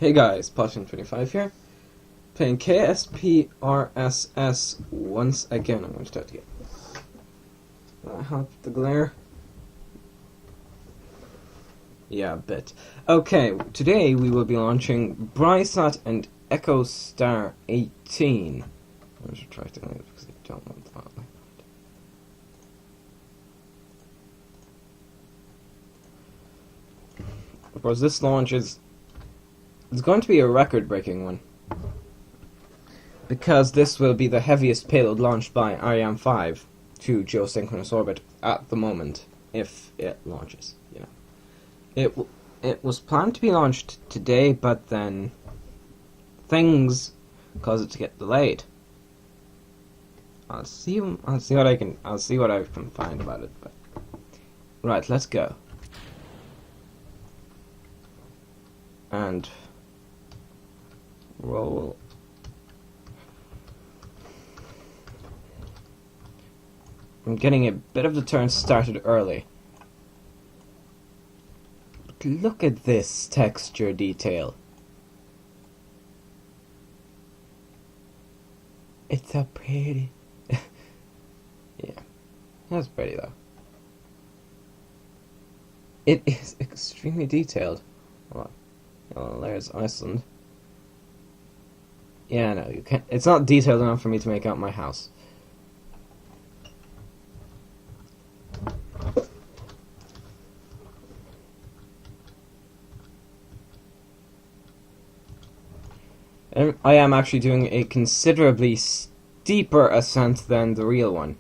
Hey guys, Potion25 here, playing KSP RSS once again. I'm going to start again. Help the glare. Yeah, a bit. Okay, today we will be launching BRIStar and EchoStar 18. I should try to do it because I don't want that. Of course, this launch is going to be a record-breaking one, because this will be the heaviest payload launched by Ariane 5 to geosynchronous orbit at the moment, if it launches. It was planned to be launched today, but then things caused it to get delayed. I'll see what I can find about it. But right, let's go. And roll. I'm getting a bit of the turn started early. But look at this texture detail. It's so pretty. Yeah, that's pretty though. It is extremely detailed. Oh, there's Iceland. Yeah, no, you can't. It's not detailed enough for me to make out my house. And I am actually doing a considerably steeper ascent than the real one.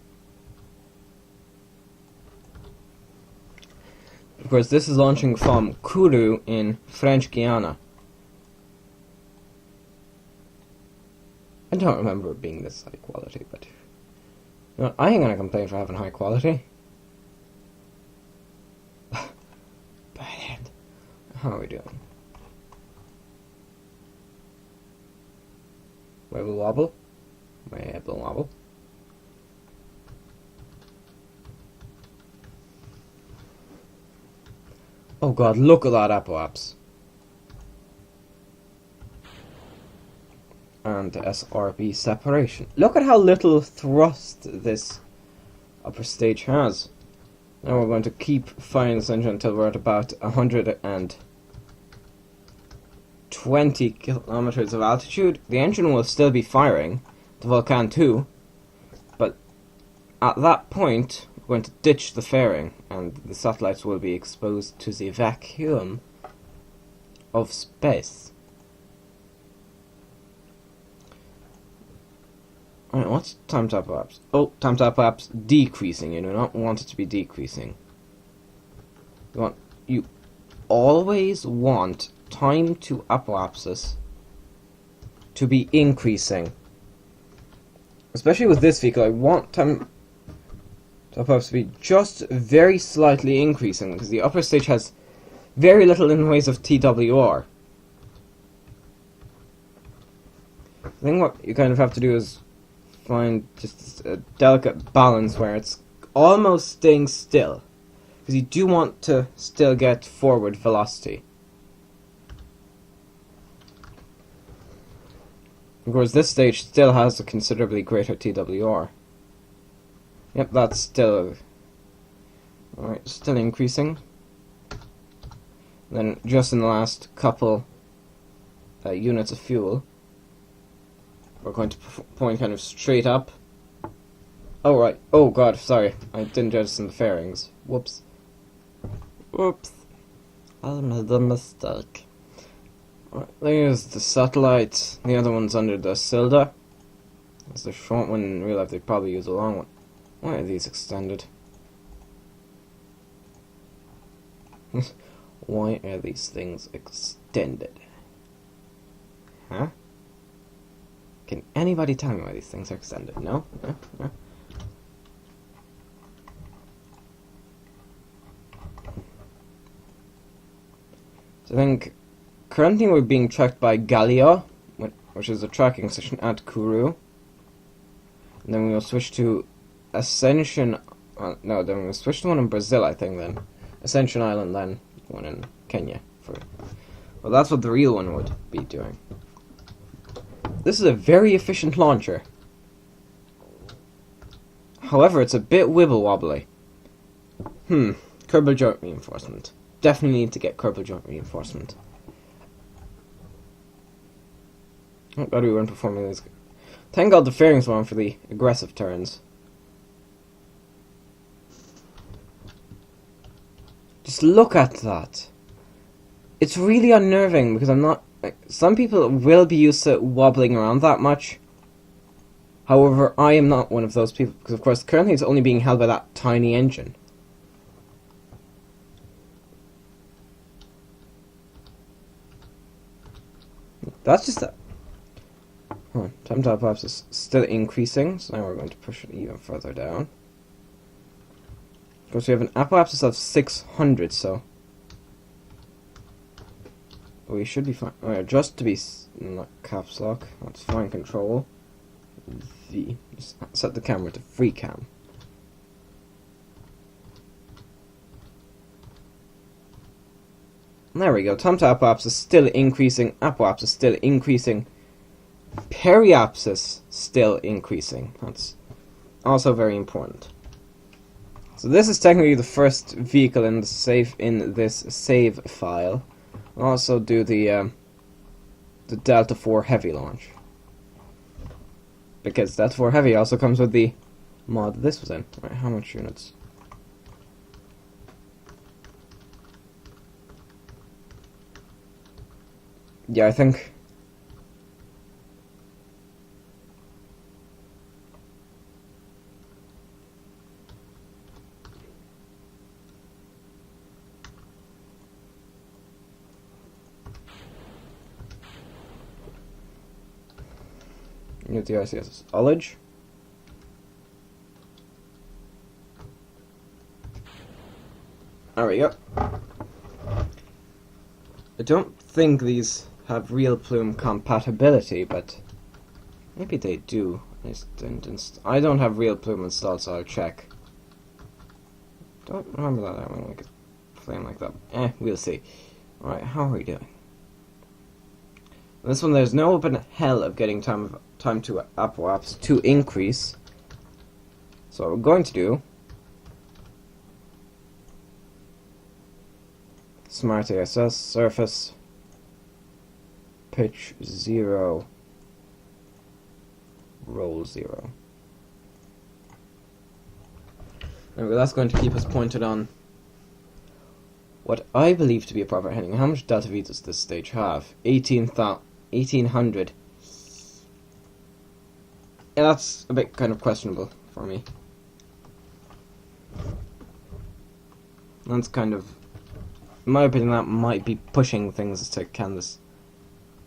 Of course, this is launching from Kourou in French Guiana. I don't remember it being this high quality, but you know, I ain't gonna complain for having high quality. Bad. How are we doing? Wibble wobble. Wibble wobble. Oh god, look at that apoapse. And SRB separation. Look at how little thrust this upper stage has. Now we're going to keep firing this engine until we're at about 120 kilometers of altitude. The engine will still be firing, the Vulcan 2, but at that point we're going to ditch the fairing, and the satellites will be exposed to the vacuum of space. Alright, what's time to apoapse? Oh, time to apoapse decreasing. You do not want it to be decreasing. You always want time to apoapsis to be increasing. Especially with this vehicle, I want time to apoapsis to be just very slightly increasing, because the upper stage has very little in the ways of TWR. I think what you kind of have to do is find just a delicate balance where it's almost staying still, because you do want to still get forward velocity. Of course, this stage still has a considerably greater TWR. Yep, that's still alright, still increasing. Then just in the last couple units of fuel, we're going to point kind of straight up. Oh right. Oh god, sorry. I didn't jettison the fairings. Whoops. Whoops. I made a mistake. Right, there's the satellite. The other one's under the Silda. That's the short one. In real life, they'd probably use a long one. Why are these extended? Why are these things extended? Huh? Can anybody tell me why these things are extended? No? No? No? So I think currently we're being tracked by Gallia, which is a tracking station at Kourou. And then we'll switch to Ascension. No, then we'll switch to one in Brazil, I think, then. Ascension Island, then one in Kenya for Well, that's what the real one would be doing. This is a very efficient launcher. However, it's a bit wibble-wobbly. Kerbal joint reinforcement. Definitely need to get kerbal joint reinforcement. Oh god, we weren't performing these. Thank god the fairings were on for the aggressive turns. Just look at that. It's really unnerving because I'm not... some people will be used to wobbling around that much. However, I am not one of those people because, of course, currently it's only being held by that tiny engine. That's just that. Time to perhaps is still increasing, so now we're going to push it even further down. Of course, we have an apoapsis of 600, so we should be fine. Alright, just to be not caps lock, that's fine. Control V. Just set the camera to free cam. There we go. Time to apoapsis still increasing. Apoapsis still increasing. Periapsis still increasing. That's also very important. So this is technically the first vehicle in this save file. I'll also do the Delta 4 Heavy launch, because Delta 4 Heavy also comes with the mod this was in. Right, how much units? Yeah, I think. Unit the RSS ullage. There we go. I don't think these have real plume compatibility, but maybe they do. I don't have real plume installed, so I'll check. Don't remember that I'm like a flame like that. We'll see. Alright, how are we doing? This one, there's no open hell of getting time to apoapsis to increase. So what we're going to do, smart ASS surface pitch 0 roll 0. Anyway, that's going to keep us pointed on what I believe to be a proper heading. How much delta V does this stage have? 1800. Yeah, that's a bit kind of questionable for me. That's kind of, in my opinion, that might be pushing things to can this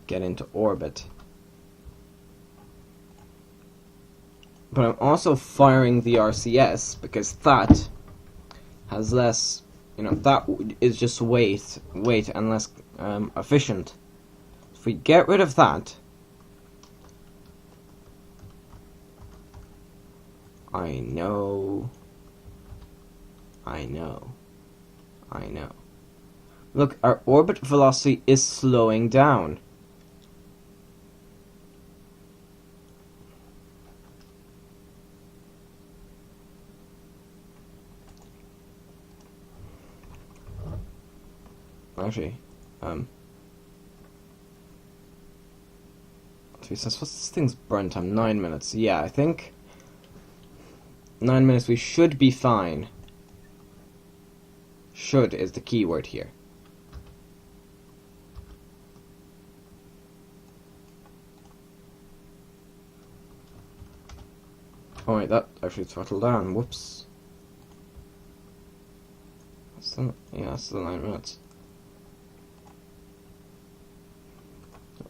get into orbit. But I'm also firing the RCS because that has less, that is just weight and less efficient. If we get rid of that, I know. Look, our orbit velocity is slowing down. Actually, what's this thing's burn time? 9 minutes. Yeah, I think 9 minutes. We should be fine. Should is the key word here. Oh wait, that actually throttled down. Whoops. That's still, yeah, that's still 9 minutes.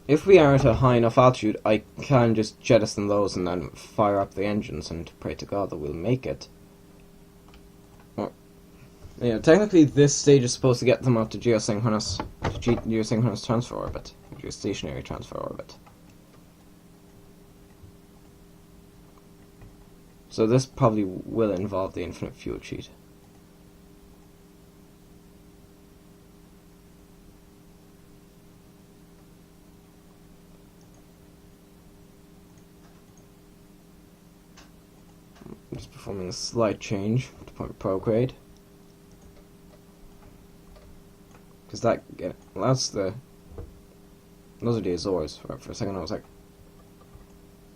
If we are at a high enough altitude, I can just jettison those and then fire up the engines and pray to God that we'll make it. Well, yeah, technically this stage is supposed to get them up to geosynchronous transfer orbit, geostationary transfer orbit. So this probably will involve the infinite fuel cheat. Just performing a slight change to point pro grade. Because that, well, that's the, those are the Azores. For a second I was like,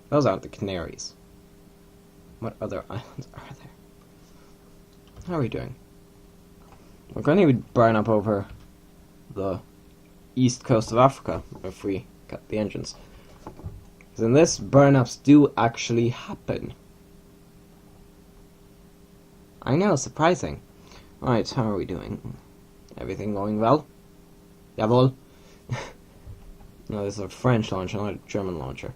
those aren't the Canaries. What other islands are there? How are we doing? We're going to be burning up over the east coast of Africa if we get the engines. Because in this, burn-ups do actually happen. I know, surprising. Right, how are we doing? Everything going well? Jawohl. No, this is a French launcher, not a German launcher.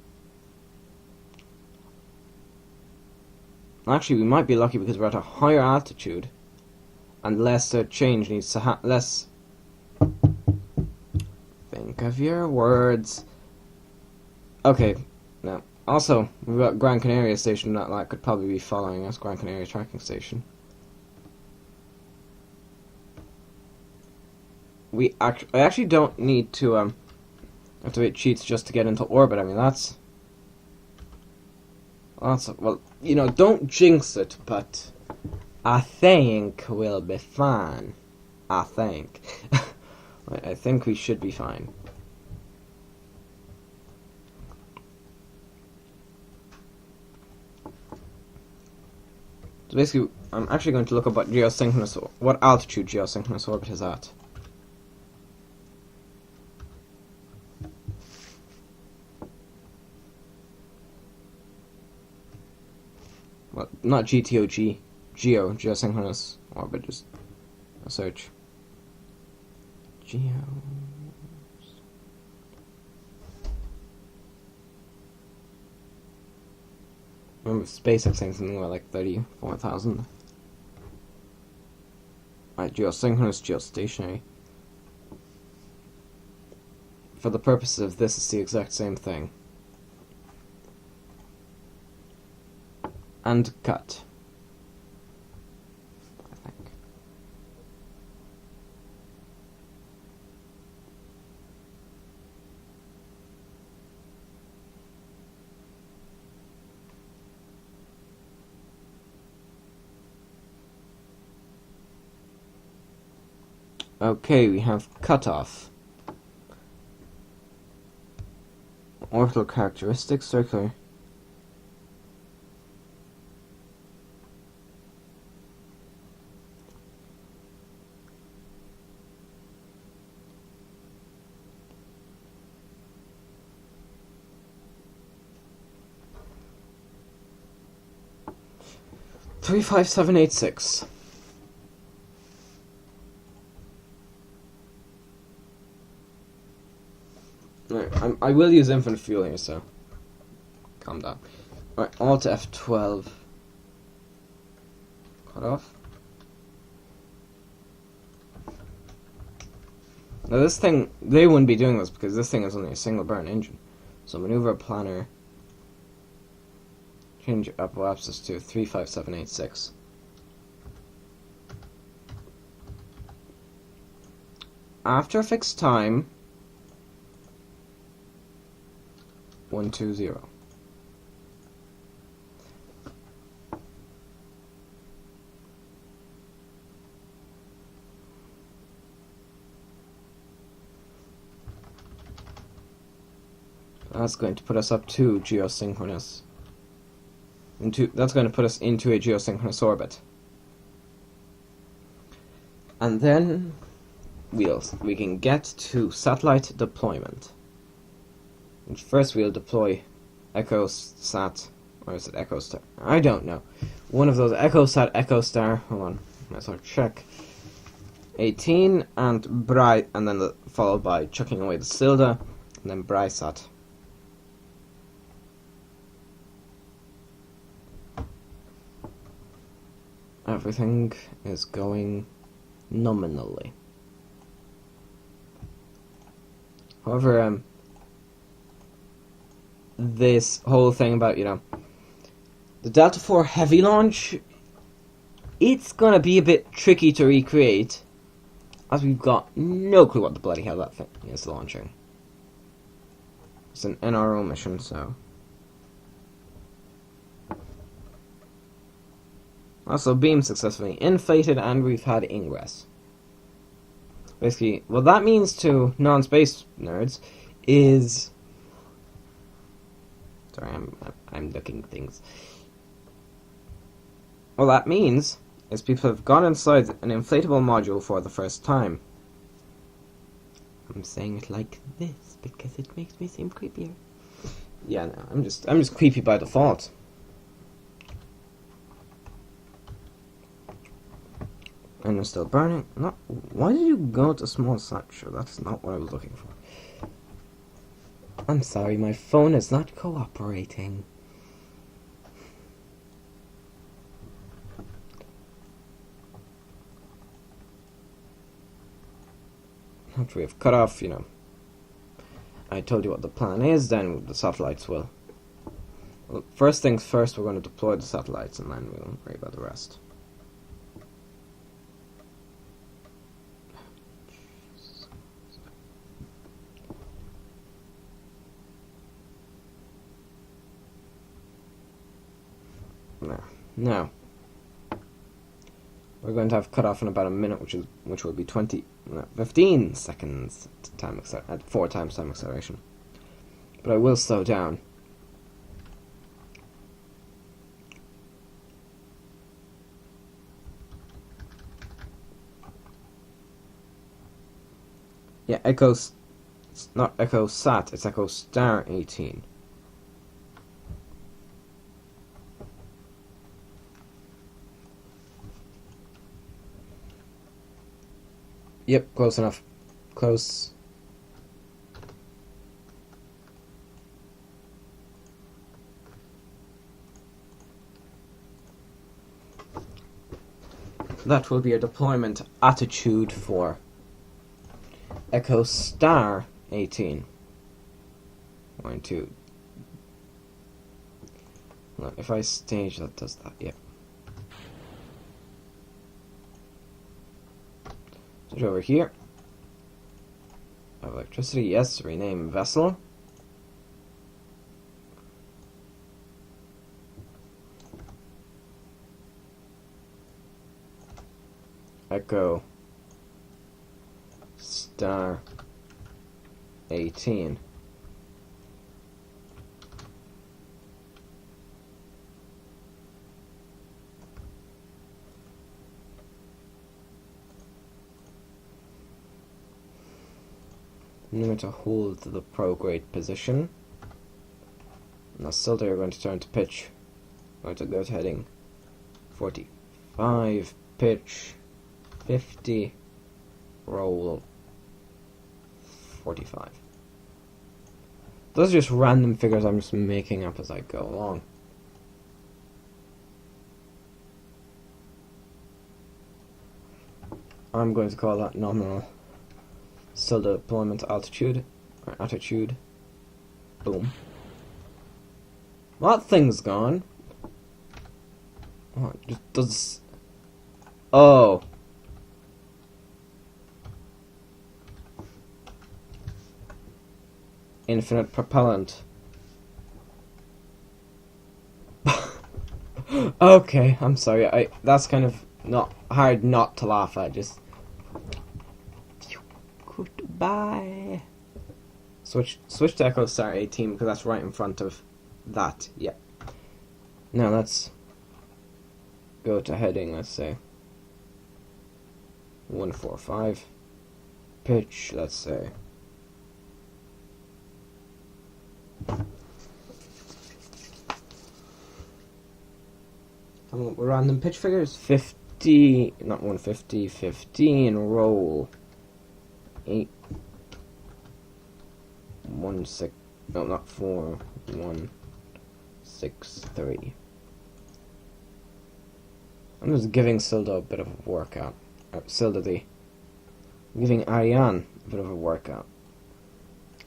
Actually, we might be lucky because we're at a higher altitude and less change needs to less. Think of your words. Okay, now also we've got Gran Canaria station that could probably be following us. Gran Canaria tracking station. I actually don't need to activate cheats just to get into orbit. I mean that's well, you know, don't jinx it, but I think we'll be fine. I think. I think we should be fine. So basically, I'm actually going to look up what altitude geosynchronous orbit is at. Well, not GTOG, geosynchronous orbit, just a search. Remember SpaceX saying something about like 34,000. Right, geosynchronous, geostationary. For the purposes of this, it's the exact same thing. And cut. I think. Okay, we have cutoff. Orbital characteristics, circular. Three 5.786. Right, I will use infinite fuel here, so calm down. Alright, Alt F12. Cut off. Now this thing, they wouldn't be doing this because this thing is only a single burn engine. So maneuver planner. Change up axis to 35786. After fixed time, 120. That's going to put us up to geosynchronous. That's going to put us into a geosynchronous orbit. And then we can get to satellite deployment. And first we'll deploy EchoSat, or is it EchoStar? I don't know. One of those EchoSat, EchoStar. Hold on, let's check. 18 and and then followed by chucking away the Silda, and then BRISat. Everything is going nominally. However, this whole thing about, the Delta IV heavy launch, it's gonna be a bit tricky to recreate, as we've got no clue what the bloody hell that thing is launching. It's an NRO mission, so... Also, beam successfully inflated, and we've had ingress. Basically, what that means to non-space nerds is... Sorry, I'm looking at things. What that means is people have gone inside an inflatable module for the first time. I'm saying it like this because it makes me seem creepier. Yeah, no, I'm just creepy by default. And it's still burning. No, why did you go to small satchel? That's not what I was looking for. I'm sorry, my phone is not cooperating. After we have cut off, I told you what the plan is, then the satellites will. Well, first things first, we're going to deploy the satellites, and then we'll worry about the rest. Now, we're going to have cut off in about a minute, which will be 15 seconds at 4 times time acceleration. But I will slow down. Yeah, it's not EchoSat, it's EchoStar 18. Yep, close enough. Close. That will be a deployment attitude for EchoStar 18. Going to... Look, if I stage that does that, yep. Switch over here. Electricity, yes. Rename vessel. Echo Star 18. I'm going to hold the prograde position. Now still there, we're going to turn to pitch. I'm going to go to heading 45, pitch 50, roll 45. Those are just random figures I'm just making up as I go along. I'm going to call that nominal. Still deployment altitude, or attitude. Boom. Well, that thing's gone. Oh, it just does... Oh. Infinite propellant. Okay, I'm sorry. That's kind of not hard not to laugh at. Just goodbye. Switch to EchoStar 18 because that's right in front of that. Yeah. Now let's go to heading. Let's say 145. Pitch. Let's say. Random pitch figures. 50, not 150. 15. Roll. 8. 1 6. No, not 4. 1 6 3. I'm just giving Silda a bit of a workout. Giving Ariane a bit of a workout.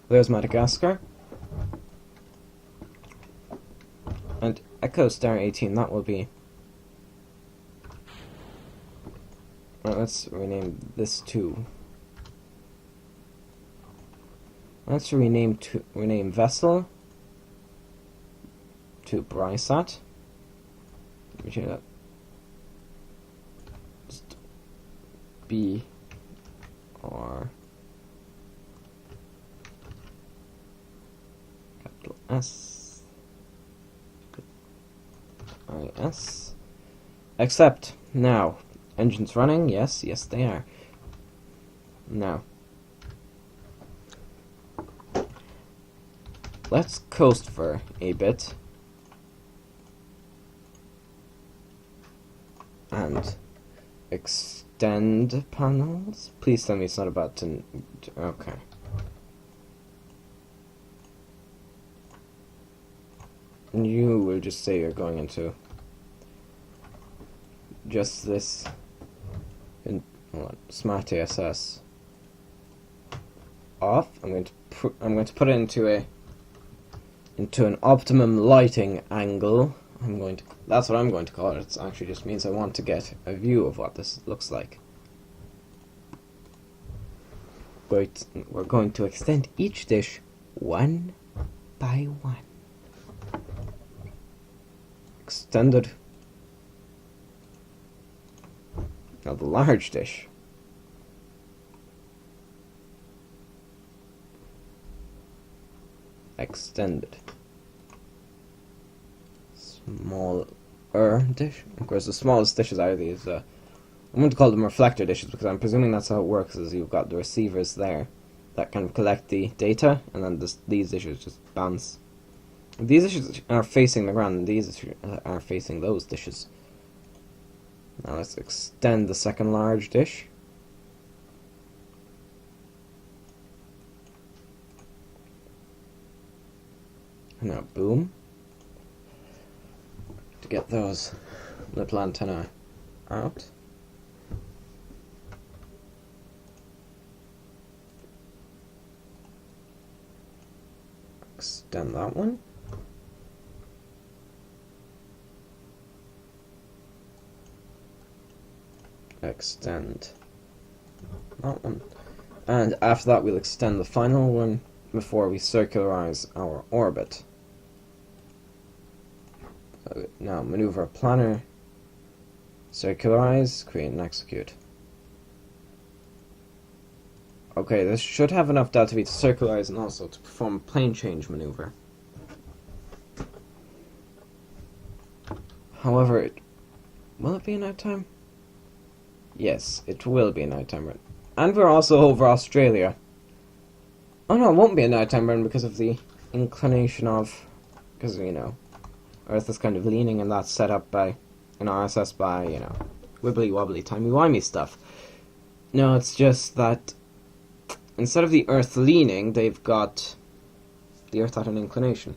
There's Madagascar. And EchoStar 18, that will be... Right, let's rename this to... Let's rename vessel to BRISat. Let me change that. B R capital S I S. Accept. Now, engines running. Yes, yes they are. Now, let's coast for a bit and extend panels. Please tell me it's not about to. Okay. And you will just say you're going into just this in smart ASS off. I'm going to put it into an optimum lighting angle. That's what I'm going to call it. It actually just means I want to get a view of what this looks like. We're going to extend each dish one by one. Extended. Now the large dish. Extended. Smaller dish. Of course, the smallest dishes are these. I'm going to call them reflector dishes because I'm presuming that's how it works. Is you've got the receivers there that kind of collect the data, and then these dishes just bounce. These dishes are facing the ground, and these dishes are facing those dishes. Now let's extend the second large dish. And now boom. To get those little antennae out. Extend that one. Extend that one. And after that we'll extend the final one before we circularize our orbit. Now maneuver planner, circularize, create and execute. Okay, this should have enough delta V to circularize and also to perform a plane change maneuver. However, will it be a nighttime? Yes, it will be a nighttime run. And we're also over Australia. Oh no, it won't be a nighttime run because of the inclination of... Because, you know, Earth is kind of leaning and that's set up by an RSS by, you know, wibbly wobbly timey wimey stuff. No, it's just that instead of the Earth leaning, they've got the Earth at an inclination.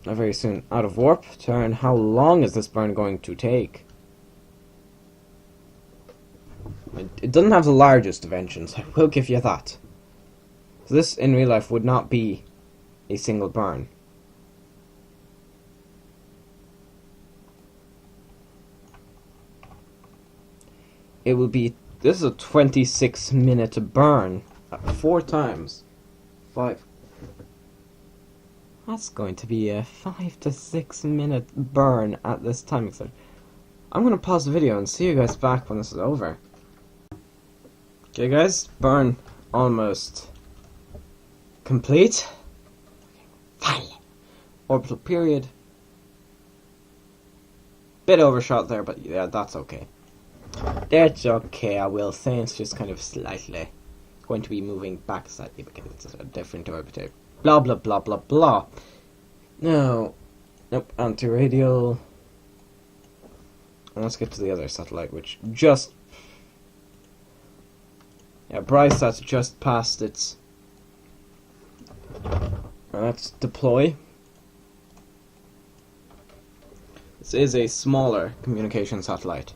Now very soon, out of warp, turn. How long is this burn going to take? It doesn't have the largest dimensions, I will give you that. So this, in real life, would not be a single burn. It will be... This is a 26-minute burn. 4 times. 5. That's going to be a 5 to 6 minute burn at this time. I'm going to pause the video and see you guys back when this is over. Okay guys, burn almost complete. Finally. Orbital period. Bit overshot there, but yeah, that's okay. That's okay, I will say. It's just kind of slightly going to be moving back slightly because it's a different orbiter. Blah blah blah blah blah. No. Nope, anti-radial. And let's get to the other satellite, which just... Yeah, BRIStar's just passed its... Let's deploy. This is a smaller communication satellite.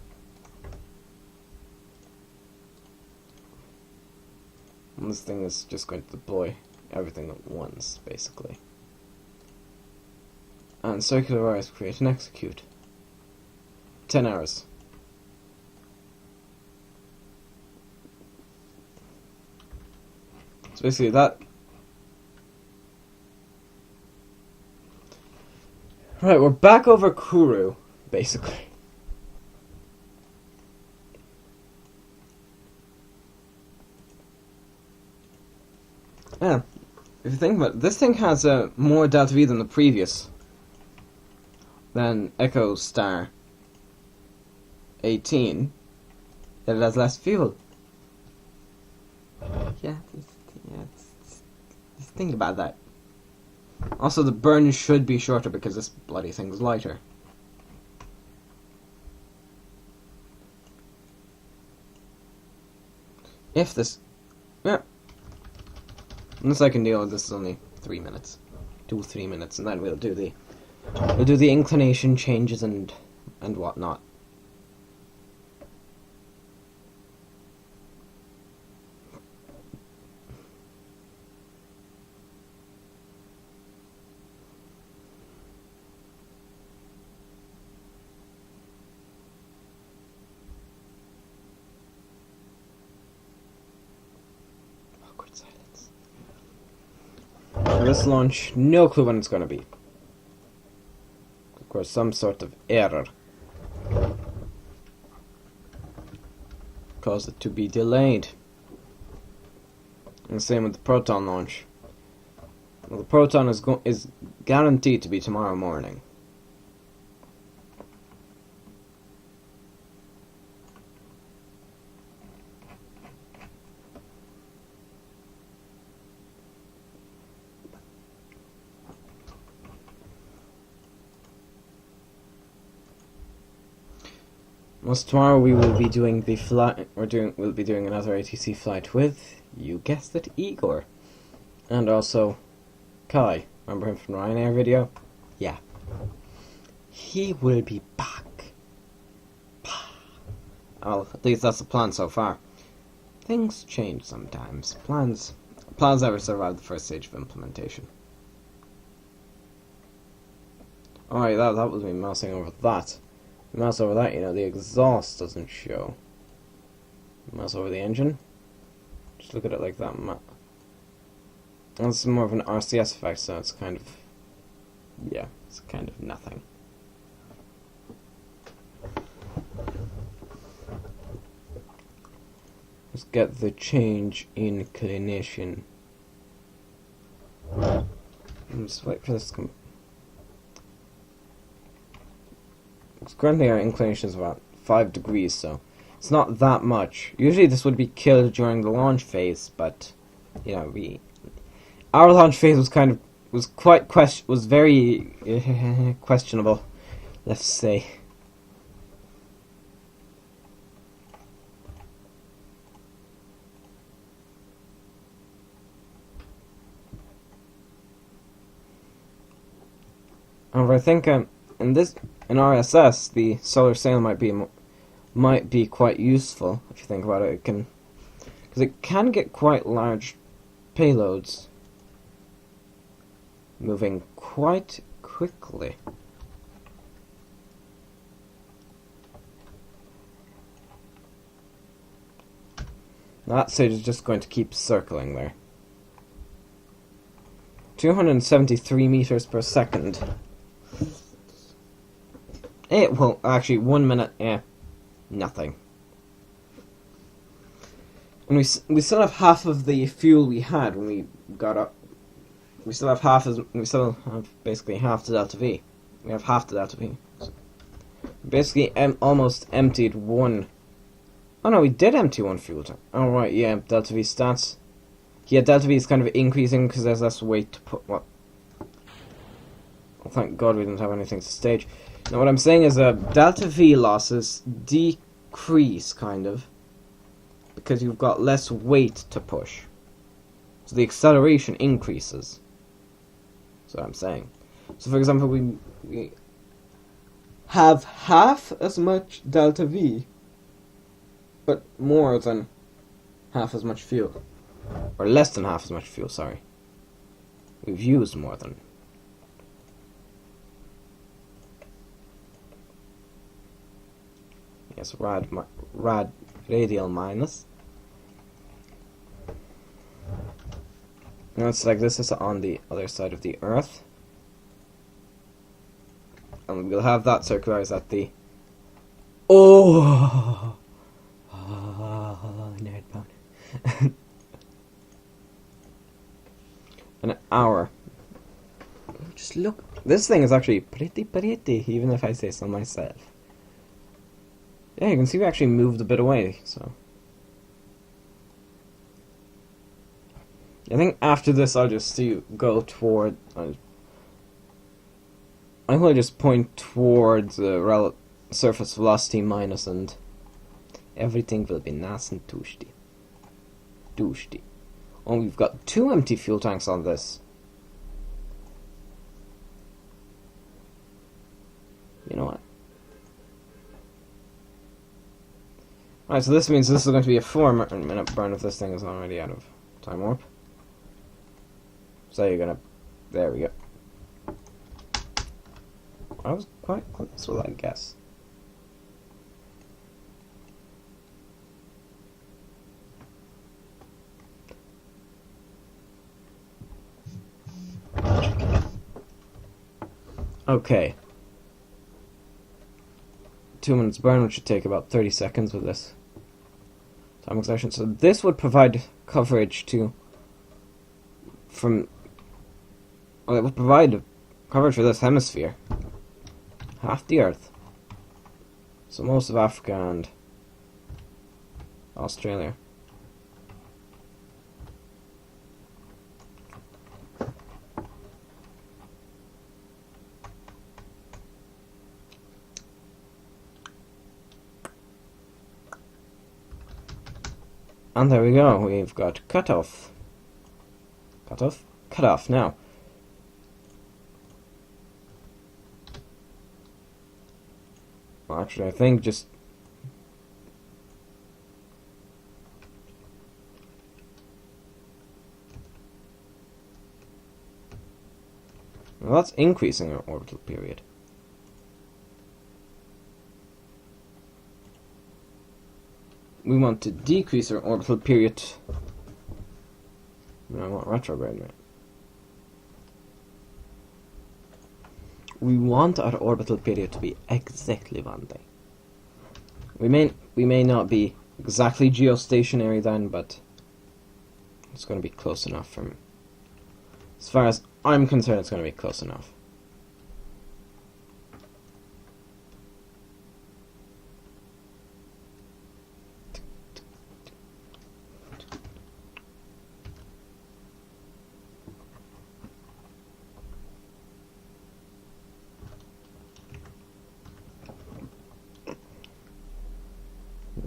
And this thing is just going to deploy everything at once, basically. And circularize, create and execute. 10 hours. So basically that... Right, we're back over Kourou, basically. Yeah, if you think about it, this thing has more delta V than the previous, than EchoStar 18. Yet it has less fuel. Yeah, just think about that. Also, the burn should be shorter because this bloody thing's lighter. If this... Yeah. Unless I can deal with this is only 3 minutes. 2-3 minutes, and then we'll do the inclination changes and whatnot. Awkward silence. For this launch, no clue when it's going to be. Of course, some sort of error caused it to be delayed. And the same with the Proton launch. Well, the Proton is guaranteed to be tomorrow morning. Well, tomorrow we will be doing the flight. We'll be doing another ATC flight with, you guessed it, Igor, and also Kai. Remember him from the Ryanair video? Yeah, he will be back. Well, at least that's the plan so far. Things change sometimes. Plans never survive the first stage of implementation. Alright, that was me mousing over that. Mouse over that, you know, the exhaust doesn't show. Mouse over the engine. Just look at it like that. This is more of an RCS effect, so it's kind of... yeah, it's kind of nothing. Let's get the change in inclination. Let's wait for this to come. Currently our inclination is about 5 degrees, so it's not that much. Usually this would be killed during the launch phase, but you know, our launch phase was very questionable, let's say. However, I think in RSS, the solar sail might be quite useful if you think about it. Because it can get quite large payloads moving quite quickly. That stage is just going to keep circling there. 273 meters per second. Well, actually, 1 minute, nothing. And we still have half of the fuel we had when we got up. We still have basically half the delta V. We have half the delta V. So basically, almost emptied one. Oh no, we did empty one fuel tank. Oh right, yeah, delta V stats. Yeah, delta V is kind of increasing because there's less weight to put. What? Well, thank God we didn't have anything to stage. Now what I'm saying is delta V losses decrease, kind of, because you've got less weight to push. So the acceleration increases. That's what I'm saying. So for example, we have half as much delta V, but more than half as much fuel. Or less than half as much fuel, sorry. We've used more than... Yes, rad radial minus. Now it's like this is on the other side of the Earth. And we'll have that circularized at the... Oh, nerd bone. An hour. Just look. This thing is actually pretty, even if I say so myself. Yeah, you can see we actually moved a bit away, so. I think after this I'll just go toward... I think I'll just point towards the surface velocity minus, and everything will be nice and toasty. Toasty. Oh, we've got 2 empty fuel tanks on this. You know what? Alright, so this means this is going to be a 4-minute burn if this thing is already out of time warp. So you're gonna... There we go. I was quite close with that guess. Okay. 2 minutes burn, which should take about 30 seconds with this time exertion. So this would provide coverage it would provide coverage for this hemisphere. Half the Earth. So most of Africa and Australia. And there we go, we've got cutoff. Cutoff? Cutoff now. Well, actually, I think just... Well, that's increasing our orbital period. We want to decrease our orbital period. I want retrograde, right? We want our orbital period to be exactly 1 day. We may not be exactly geostationary then, but it's going to be close enough from... As far as I'm concerned, it's going to be close enough.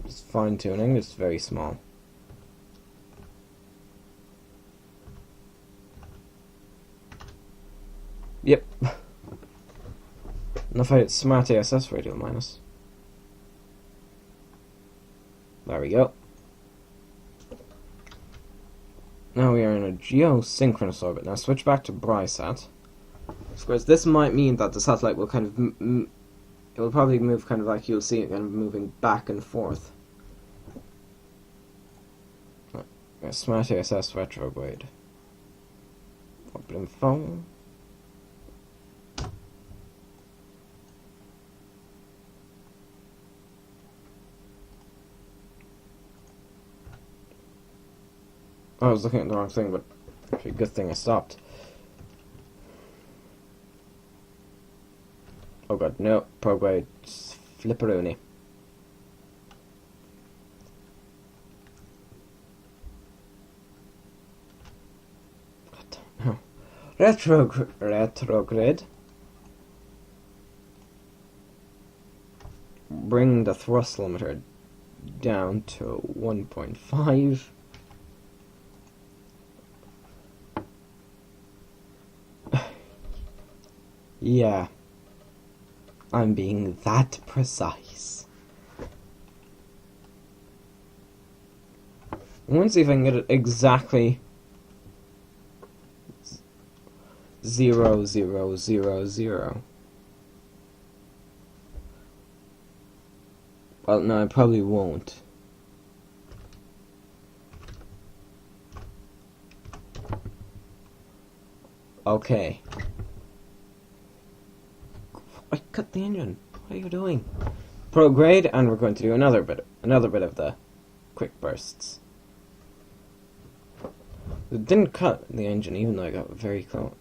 Just fine-tuning, it's very small. Yep. Enough out smart ASS radial minus. There we go. Now we are in a geosynchronous orbit. Now switch back to BRISat. Of course, this might mean that the satellite will kind of... it will probably move kind of like you'll see it kind of moving back and forth. Smart ASS retrograde. Open phone. I was looking at the wrong thing, but actually good thing I stopped. Oh god, no, prograde flipperoonie. No. Retrograde. Bring the thrust limiter down to 1.5. Yeah. I'm being that precise. I want to see if I can get it exactly 0, 0, 0, 0. Well, no, I probably won't. Okay. I cut the engine. What are you doing? Prograde, and we're going to do another bit of the quick bursts. It didn't cut the engine, even though I got very close.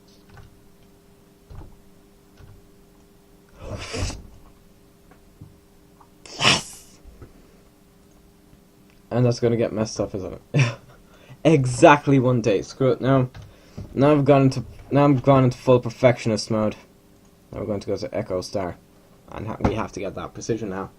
Yes! And that's gonna get messed up, isn't it? Exactly one day. Screw it. Now I'm gone into full perfectionist mode. Now we're going to go to EchoStar, and we have to get that precision now.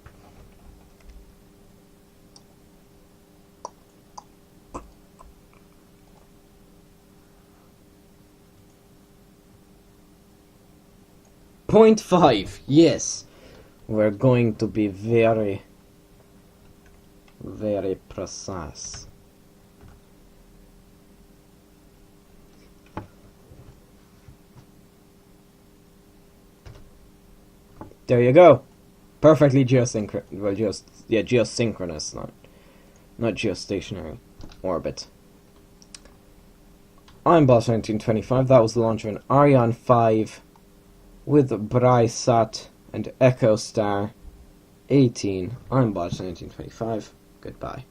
.5, yes. We're going to be very, very precise. There you go. Perfectly geosynchronous. Well, geosynchronous, not geostationary orbit. I'm Boss1925. That was the launch of an Ariane 5 with BRIStar and EchoStar 18. I'm Boss1925. Goodbye.